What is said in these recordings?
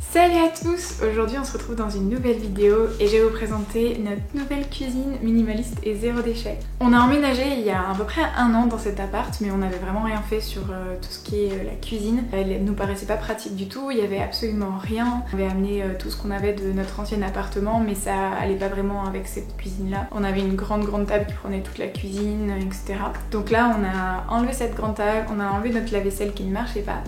Salut à tous! Aujourd'hui on se retrouve dans une nouvelle vidéo et je vais vous présenter notre nouvelle cuisine minimaliste et zéro déchet. On a emménagé il y a à peu près 1 an dans cet appart, mais on n'avait vraiment rien fait sur tout ce qui est la cuisine. Elle nous paraissait pas pratique du tout, il y avait absolument rien. On avait amené tout ce qu'on avait de notre ancien appartement, mais ça allait pas vraiment avec cette cuisine là. On avait une grande table qui prenait toute la cuisine, etc. Donc là on a enlevé cette grande table, on a enlevé notre lave-vaisselle qui ne marchait pas.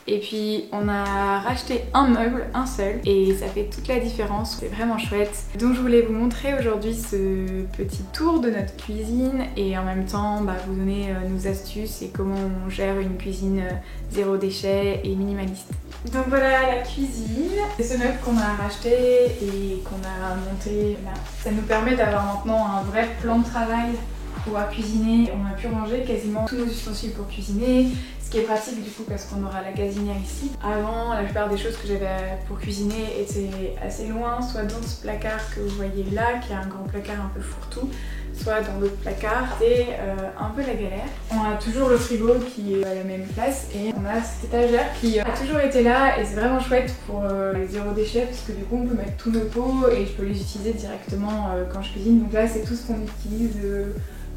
Et puis on a racheté un meuble, un seul, et ça fait toute la différence, c'est vraiment chouette. Donc je voulais vous montrer aujourd'hui ce petit tour de notre cuisine et en même temps vous donner nos astuces et comment on gère une cuisine zéro déchet et minimaliste. Donc voilà la cuisine, c'est ce meuble qu'on a racheté et qu'on a monté là. Ça nous permet d'avoir maintenant un vrai plan de travail pour pouvoir cuisiner. On a pu ranger quasiment tous nos ustensiles pour cuisiner, ce qui est pratique du coup parce qu'on aura la gazinière ici. Avant, la plupart des choses que j'avais pour cuisiner étaient assez loin, soit dans ce placard que vous voyez là, qui est un grand placard un peu fourre-tout, soit dans l'autre placard. C'était un peu la galère. On a toujours le frigo qui est à la même place et on a cette étagère qui a toujours été là et c'est vraiment chouette pour les zéro déchets parce que du coup on peut mettre tous nos pots et je peux les utiliser directement quand je cuisine. Donc là c'est tout ce qu'on utilise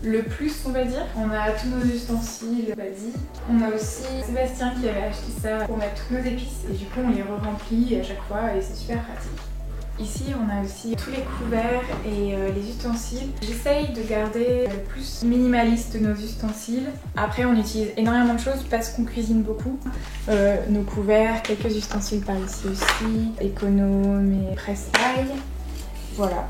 le plus, on va dire. On a tous nos ustensiles basiques. On a aussi Sébastien qui avait acheté ça pour mettre toutes nos épices et du coup on les re-remplit à chaque fois et c'est super pratique. Ici on a aussi tous les couverts et les ustensiles. J'essaye de garder le plus minimaliste nos ustensiles. Après on utilise énormément de choses parce qu'on cuisine beaucoup. Nos couverts, quelques ustensiles par ici aussi, économe et presse-paille. Voilà.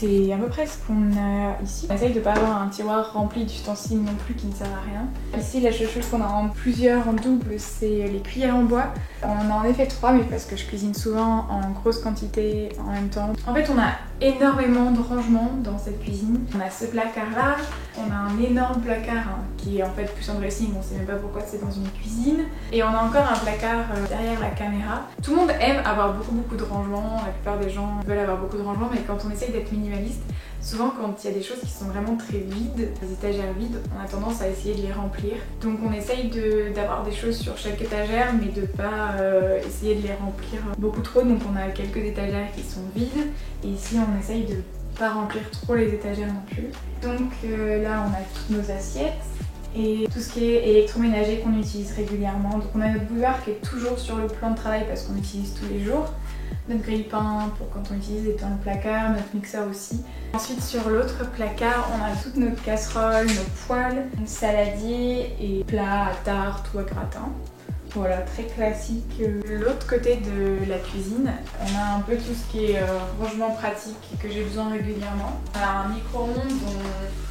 C'est à peu près ce qu'on a ici. On essaye de ne pas avoir un tiroir rempli d'ustensiles non plus qui ne sert à rien. Ici la seule chose qu'on a en plusieurs en double c'est les cuillères en bois. On en a en effet 3 mais parce que je cuisine souvent en grosse quantité en même temps. En fait on a énormément de rangements dans cette cuisine. On a ce placard là, on a un énorme placard qui est en fait plus en dressing, on sait même pas pourquoi c'est dans une cuisine. Et on a encore un placard derrière la caméra. Tout le monde aime avoir beaucoup de rangements, la plupart des gens veulent avoir beaucoup de rangements mais quand on essaye d'être minimaliste, souvent quand il y a des choses qui sont vraiment très vides, des étagères vides, on a tendance à essayer de les remplir. Donc on essaye d'avoir des choses sur chaque étagère mais de pas essayer de les remplir beaucoup trop. Donc on a quelques étagères qui sont vides et ici on essaye de pas remplir trop les étagères non plus. Donc là on a toutes nos assiettes et tout ce qui est électroménager qu'on utilise régulièrement. Donc on a notre bouilloire qui est toujours sur le plan de travail parce qu'on l'utilise tous les jours. Notre grille-pain pour quand on utilise est dans le placard, notre mixeur aussi. Ensuite sur l'autre placard on a toutes nos casseroles, nos poêles, saladier et plats à tarte ou à gratin. Voilà, très classique. De l'autre côté de la cuisine, on a un peu tout ce qui est rangement pratique que j'ai besoin régulièrement. On a un micro-ondes,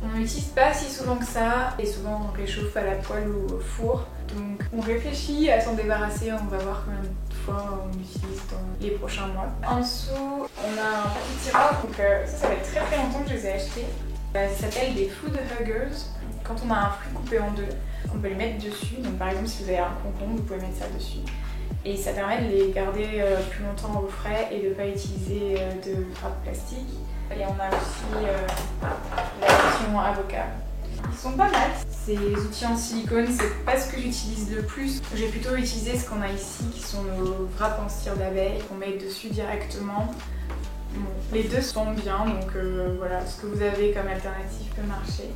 on n'utilise pas si souvent que ça et souvent on réchauffe à la poêle ou au four. Donc on réfléchit à s'en débarrasser, on va voir combien de fois on l'utilise dans les prochains mois. En dessous, on a un petit tiroir, donc ça fait très longtemps que je les ai achetés. Ça s'appelle des Food Huggers. Quand on a un fruit coupé en deux, on peut les mettre dessus. Donc par exemple si vous avez un concombre, vous pouvez mettre ça dessus. Et ça permet de les garder plus longtemps au frais et de ne pas utiliser de grappe plastique. Et on a aussi la version avocat. Ils sont pas mal. Ces outils en silicone, c'est pas ce que j'utilise le plus. J'ai plutôt utilisé ce qu'on a ici, qui sont nos wraps en cire d'abeille, qu'on met dessus directement. Bon, les deux sont bien, donc voilà, ce que vous avez comme alternative peut marcher.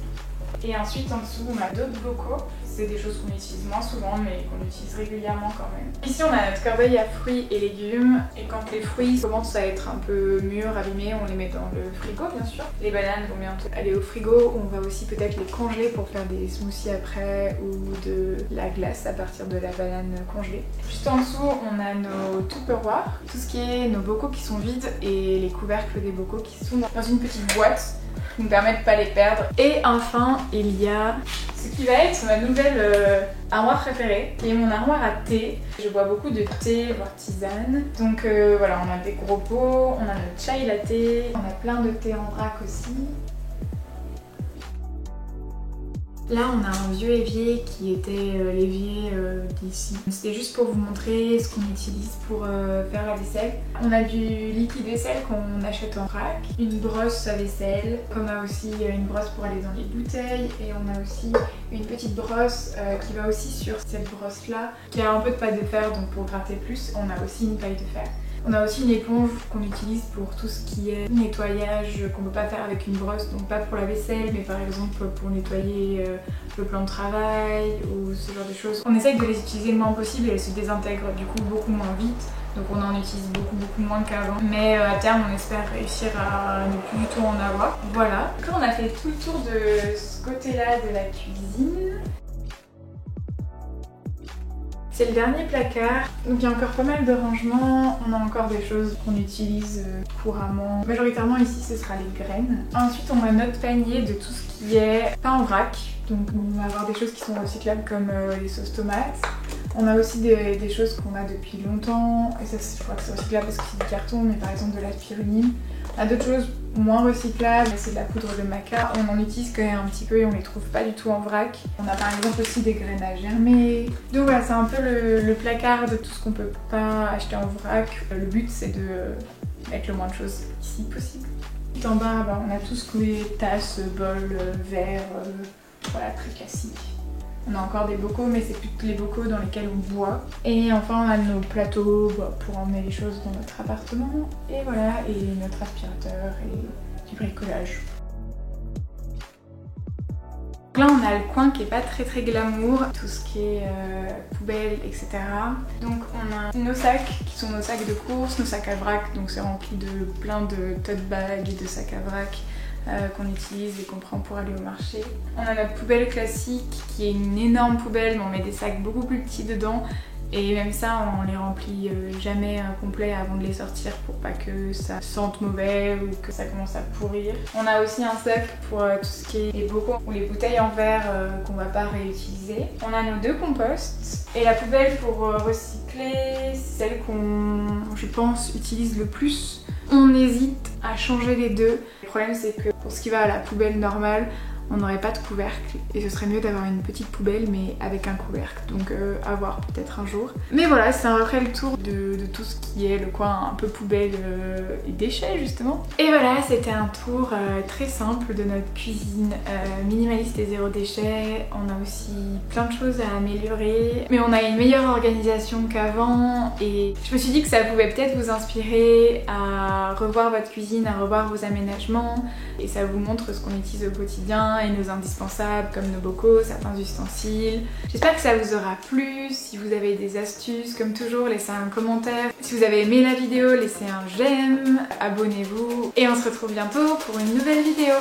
Et ensuite en dessous on a d'autres bocaux, c'est des choses qu'on utilise moins souvent mais qu'on utilise régulièrement quand même. Ici on a notre corbeille à fruits et légumes et quand les fruits commencent à être un peu mûrs, abîmés, on les met dans le frigo bien sûr. Les bananes vont bientôt aller au frigo, on va aussi peut-être les congeler pour faire des smoothies après ou de la glace à partir de la banane congelée. Juste en dessous on a nos Tupperware, tout ce qui est nos bocaux qui sont vides et les couvercles des bocaux qui sont dans une petite boîte qui nous permet de ne pas les perdre. Et enfin, il y a ce qui va être ma nouvelle armoire préférée, qui est mon armoire à thé. Je bois beaucoup de thé, voire tisane. Donc voilà, on a des gros pots, on a notre chai latte, on a plein de thé en vrac aussi. Là on a un vieux évier qui était l'évier d'ici. C'était juste pour vous montrer ce qu'on utilise pour faire la vaisselle. On a du liquide vaisselle qu'on achète en vrac, une brosse à vaisselle, on a aussi une brosse pour aller dans les bouteilles et on a aussi une petite brosse qui va aussi sur cette brosse là qui a un peu de paille de fer, donc pour gratter plus on a aussi une paille de fer. On a aussi une éponge qu'on utilise pour tout ce qui est nettoyage qu'on ne peut pas faire avec une brosse, donc pas pour la vaisselle mais par exemple pour nettoyer le plan de travail ou ce genre de choses. On essaye de les utiliser le moins possible et elles se désintègrent du coup beaucoup moins vite, donc on en utilise beaucoup moins qu'avant, mais à terme on espère réussir à ne plus du tout en avoir. Voilà, quand on a fait tout le tour de ce côté là de la cuisine, c'est le dernier placard, donc il y a encore pas mal de rangements, on a encore des choses qu'on utilise couramment. Majoritairement ici ce sera les graines. Ensuite on a notre panier de tout ce qui est pas en vrac, donc on va avoir des choses qui sont recyclables comme les sauces tomates. On a aussi des choses qu'on a depuis longtemps, et ça je crois que c'est recyclable parce que c'est du carton, mais par exemple de la spiruline. On a d'autres choses moins recyclables, c'est de la poudre de maca. On en utilise quand même un petit peu et on les trouve pas du tout en vrac. On a par exemple aussi des graines à germer. Donc voilà, c'est un peu le placard de tout ce qu'on peut pas acheter en vrac. Le but c'est de mettre le moins de choses ici possible. Tout en bas, on a tout ce qui est tasses, bols, verres, voilà, très classique. On a encore des bocaux, mais c'est plus les bocaux dans lesquels on boit. Et enfin on a nos plateaux pour emmener les choses dans notre appartement. Et voilà, et notre aspirateur et du bricolage. Là on a le coin qui est pas très glamour, tout ce qui est poubelle, etc. Donc on a nos sacs qui sont nos sacs de course, nos sacs à vrac, donc c'est rempli de plein de tote bags et de sacs à vrac qu'on utilise et qu'on prend pour aller au marché. On a notre poubelle classique qui est une énorme poubelle, mais on met des sacs beaucoup plus petits dedans. Et même ça, on les remplit jamais complet avant de les sortir pour pas que ça sente mauvais ou que ça commence à pourrir. On a aussi un sac pour tout ce qui est les bocaux ou les bouteilles en verre qu'on va pas réutiliser. On a nos deux composts. Et la poubelle pour recycler, c'est celle qu'on, je pense, utilise le plus. On hésite à changer les deux. Le problème c'est que pour ce qui va à la poubelle normale, on n'aurait pas de couvercle et ce serait mieux d'avoir une petite poubelle mais avec un couvercle, donc à voir peut-être un jour. Mais voilà, c'est à peu près le tour de tout ce qui est le coin un peu poubelle et déchets justement. Et voilà, c'était un tour très simple de notre cuisine minimaliste et zéro déchet. On a aussi plein de choses à améliorer, mais on a une meilleure organisation qu'avant et je me suis dit que ça pouvait peut-être vous inspirer à revoir votre cuisine, à revoir vos aménagements, et ça vous montre ce qu'on utilise au quotidien et nos indispensables comme nos bocaux, certains ustensiles. J'espère que ça vous aura plu. Si vous avez des astuces, comme toujours, laissez un commentaire. Si vous avez aimé la vidéo, laissez un j'aime, abonnez-vous et on se retrouve bientôt pour une nouvelle vidéo.